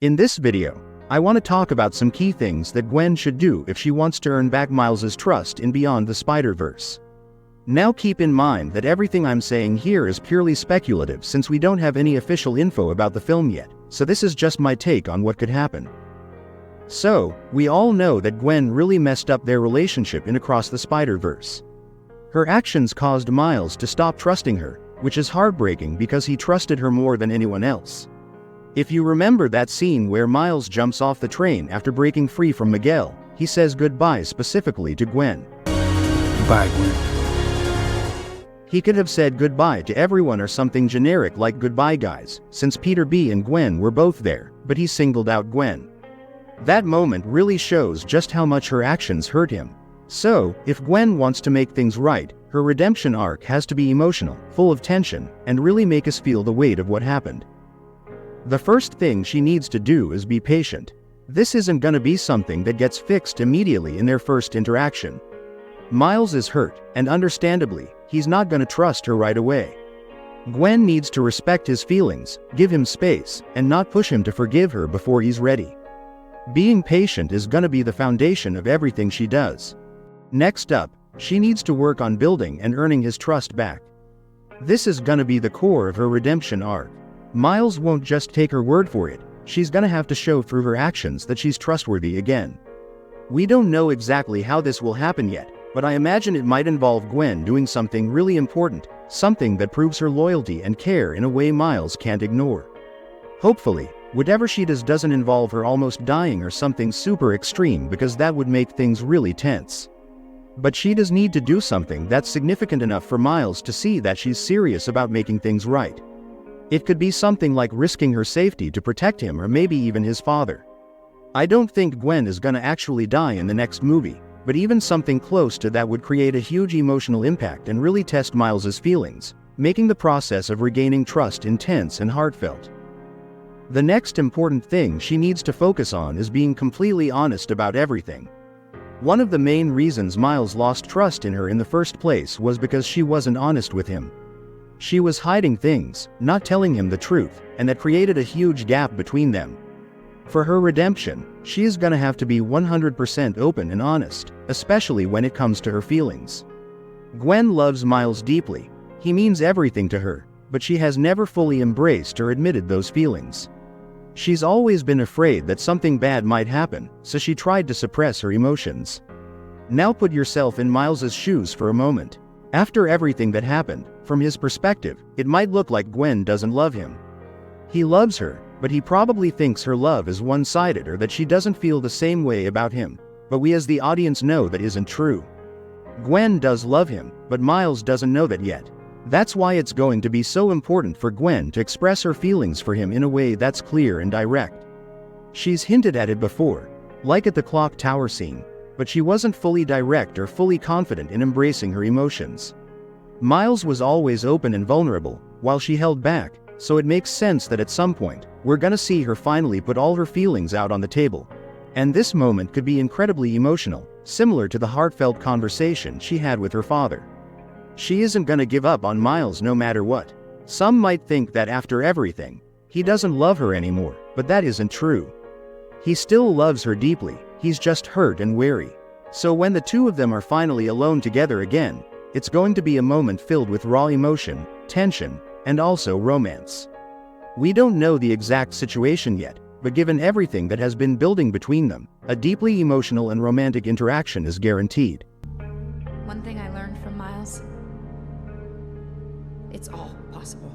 In this video, I want to talk about some key things that Gwen should do if she wants to earn back Miles's trust in Beyond the Spider-Verse. Now keep in mind that everything I'm saying here is purely speculative since we don't have any official info about the film yet, so this is just my take on what could happen. So, we all know that Gwen really messed up their relationship in Across the Spider-Verse. Her actions caused Miles to stop trusting her, which is heartbreaking because he trusted her more than anyone else. If you remember that scene where Miles jumps off the train after breaking free from Miguel, he says goodbye specifically to Gwen. Goodbye, Gwen. He could have said goodbye to everyone or something generic like goodbye guys, since Peter B and Gwen were both there, but he singled out Gwen. That moment really shows just how much her actions hurt him. So, if Gwen wants to make things right, her redemption arc has to be emotional, full of tension, and really make us feel the weight of what happened. The first thing she needs to do is be patient. This isn't gonna be something that gets fixed immediately in their first interaction. Miles is hurt, and understandably, he's not gonna trust her right away. Gwen needs to respect his feelings, give him space, and not push him to forgive her before he's ready. Being patient is gonna be the foundation of everything she does. Next up, she needs to work on building and earning his trust back. This is gonna be the core of her redemption arc. Miles won't just take her word for it, she's gonna have to show through her actions that she's trustworthy again. We don't know exactly how this will happen yet, but I imagine it might involve Gwen doing something really important, something that proves her loyalty and care in a way Miles can't ignore. Hopefully, whatever she does doesn't involve her almost dying or something super extreme because that would make things really tense. But she does need to do something that's significant enough for Miles to see that she's serious about making things right. It could be something like risking her safety to protect him or maybe even his father. I don't think Gwen is gonna actually die in the next movie, but even something close to that would create a huge emotional impact and really test Miles's feelings, making the process of regaining trust intense and heartfelt. The next important thing she needs to focus on is being completely honest about everything. One of the main reasons Miles lost trust in her in the first place was because she wasn't honest with him. She was hiding things, not telling him the truth, and that created a huge gap between them. For her redemption, she is gonna have to be 100% open and honest, especially when it comes to her feelings. Gwen loves Miles deeply. He means everything to her, but she has never fully embraced or admitted those feelings. She's always been afraid that something bad might happen, so she tried to suppress her emotions. Now put yourself in Miles's shoes for a moment. After everything that happened, from his perspective, it might look like Gwen doesn't love him. He loves her, but he probably thinks her love is one-sided or that she doesn't feel the same way about him, but we as the audience know that isn't true. Gwen does love him, but Miles doesn't know that yet. That's why it's going to be so important for Gwen to express her feelings for him in a way that's clear and direct. She's hinted at it before, like at the clock tower scene, but she wasn't fully direct or fully confident in embracing her emotions. Miles was always open and vulnerable, while she held back, so it makes sense that at some point, we're gonna see her finally put all her feelings out on the table. And this moment could be incredibly emotional, similar to the heartfelt conversation she had with her father. She isn't gonna give up on Miles no matter what. Some might think that after everything, he doesn't love her anymore, but that isn't true. He still loves her deeply, he's just hurt and weary. So when the two of them are finally alone together again, it's going to be a moment filled with raw emotion, tension, and also romance. We don't know the exact situation yet, but given everything that has been building between them, a deeply emotional and romantic interaction is guaranteed. One thing I learned from Miles, it's all possible.